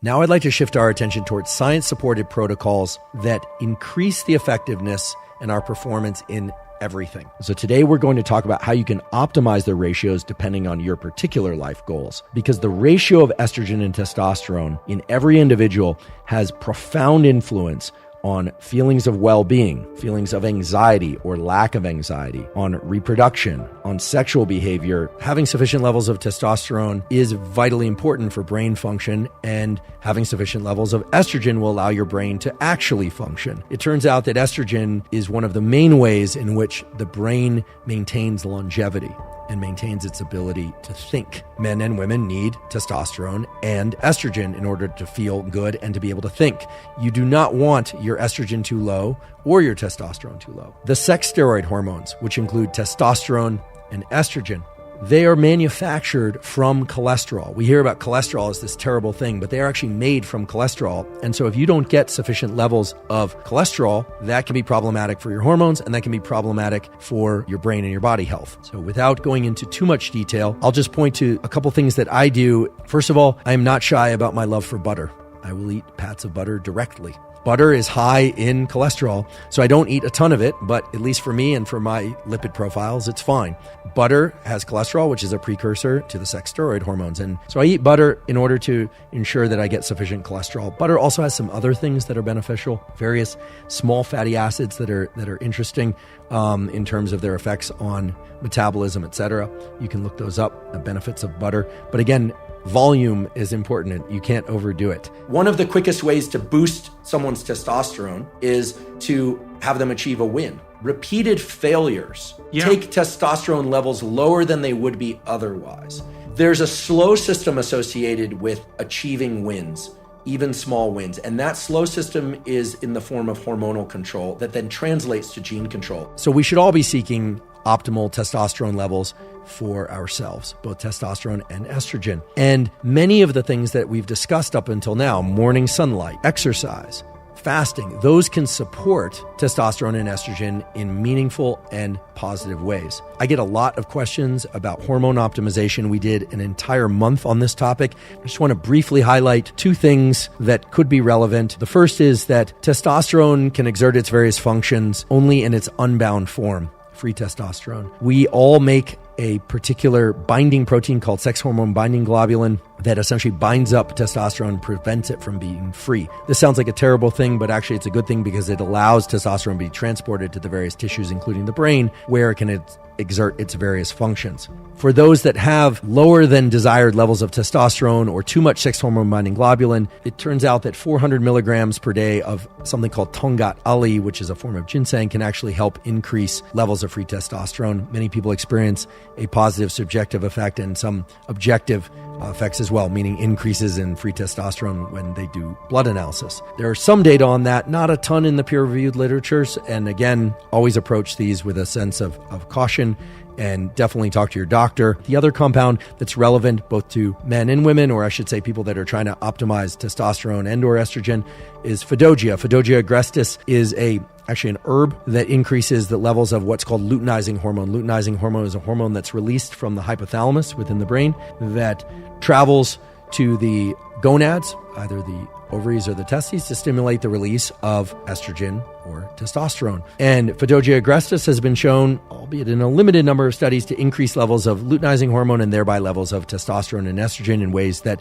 Now I'd like to shift our attention towards science-supported protocols that increase the effectiveness and our performance in everything. So today we're going to talk about how you can optimize the ratios depending on your particular life goals, because the ratio of estrogen and testosterone in every individual has profound influence on feelings of well-being, feelings of anxiety or lack of anxiety, on reproduction, on sexual behavior. Having sufficient levels of testosterone is vitally important for brain function, and having sufficient levels of estrogen will allow your brain to actually function. It turns out that estrogen is one of the main ways in which the brain maintains longevity and maintains its ability to think. Men and women need testosterone and estrogen in order to feel good and to be able to think. You do not want your estrogen too low or your testosterone too low. The sex steroid hormones, which include testosterone and estrogen, they are manufactured from cholesterol. We hear about cholesterol as this terrible thing, but they are actually made from cholesterol. And so if you don't get sufficient levels of cholesterol, that can be problematic for your hormones, and that can be problematic for your brain and your body health. So without going into too much detail, I'll just point to a couple things that I do. First of all, I am not shy about my love for butter. I will eat pats of butter directly. Butter is high in cholesterol, so I don't eat a ton of it, but at least for me and for my lipid profiles, it's fine. Butter has cholesterol, which is a precursor to the sex steroid hormones. And so I eat butter in order to ensure that I get sufficient cholesterol. Butter also has some other things that are beneficial, various small fatty acids that are interesting in terms of their effects on metabolism, etc. You can look those up, the benefits of butter. But again, volume is important and you can't overdo it. One of the quickest ways to boost someone's testosterone is to have them achieve a win. Repeated failures take testosterone levels lower than they would be otherwise. There's a slow system associated with achieving wins, even small wins. And that slow system is in the form of hormonal control that then translates to gene control. So we should all be seeking optimal testosterone levels for ourselves, both testosterone and estrogen. And many of the things that we've discussed up until now, morning sunlight, exercise, fasting, those can support testosterone and estrogen in meaningful and positive ways. I get a lot of questions about hormone optimization. We did an entire month on this topic. I just want to briefly highlight two things that could be relevant. The first is that testosterone can exert its various functions only in its unbound form, free testosterone. We all make a particular binding protein called sex hormone binding globulin that essentially binds up testosterone and prevents it from being free. This sounds like a terrible thing, but actually it's a good thing because it allows testosterone to be transported to the various tissues, including the brain, where it can exert its various functions. For those that have lower than desired levels of testosterone or too much sex hormone binding globulin, it turns out that 400 milligrams per day of something called Tongat Ali, which is a form of ginseng, can actually help increase levels of free testosterone. Many people experience a positive subjective effect and some objective effects as well, meaning increases in free testosterone when they do blood analysis. There are some data on that, not a ton in the peer-reviewed literatures. And again, always approach these with a sense of caution and definitely talk to your doctor. The other compound that's relevant both to men and women, or I should say people that are trying to optimize testosterone and or estrogen, is Fedogia. Fedogia agrestis is actually an herb that increases the levels of what's called luteinizing hormone. Luteinizing hormone is a hormone that's released from the hypothalamus within the brain that travels to the gonads, either the ovaries or the testes, to stimulate the release of estrogen or testosterone. And Fedogia agrestis has been shown, albeit in a limited number of studies, to increase levels of luteinizing hormone and thereby levels of testosterone and estrogen in ways that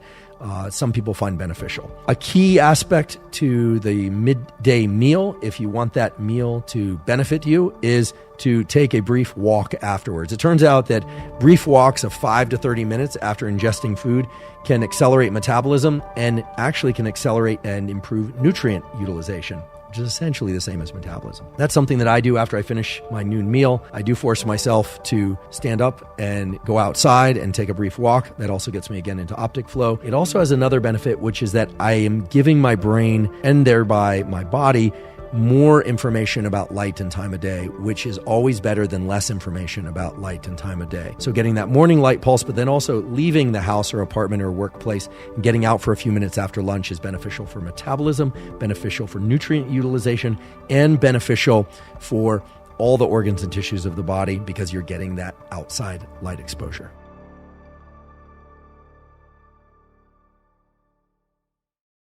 some people find beneficial. A key aspect to the midday meal, if you want that meal to benefit you, is to take a brief walk afterwards. It turns out that brief walks of 5 to 30 minutes after ingesting food can accelerate metabolism and actually can accelerate and improve nutrient utilization, which is essentially the same as metabolism. That's something that I do after I finish my noon meal. I do force myself to stand up and go outside and take a brief walk. That also gets me again into optic flow. It also has another benefit, which is that I am giving my brain and thereby my body more information about light and time of day, which is always better than less information about light and time of day. So getting that morning light pulse, but then also leaving the house or apartment or workplace and getting out for a few minutes after lunch is beneficial for metabolism, beneficial for nutrient utilization, and beneficial for all the organs and tissues of the body because you're getting that outside light exposure.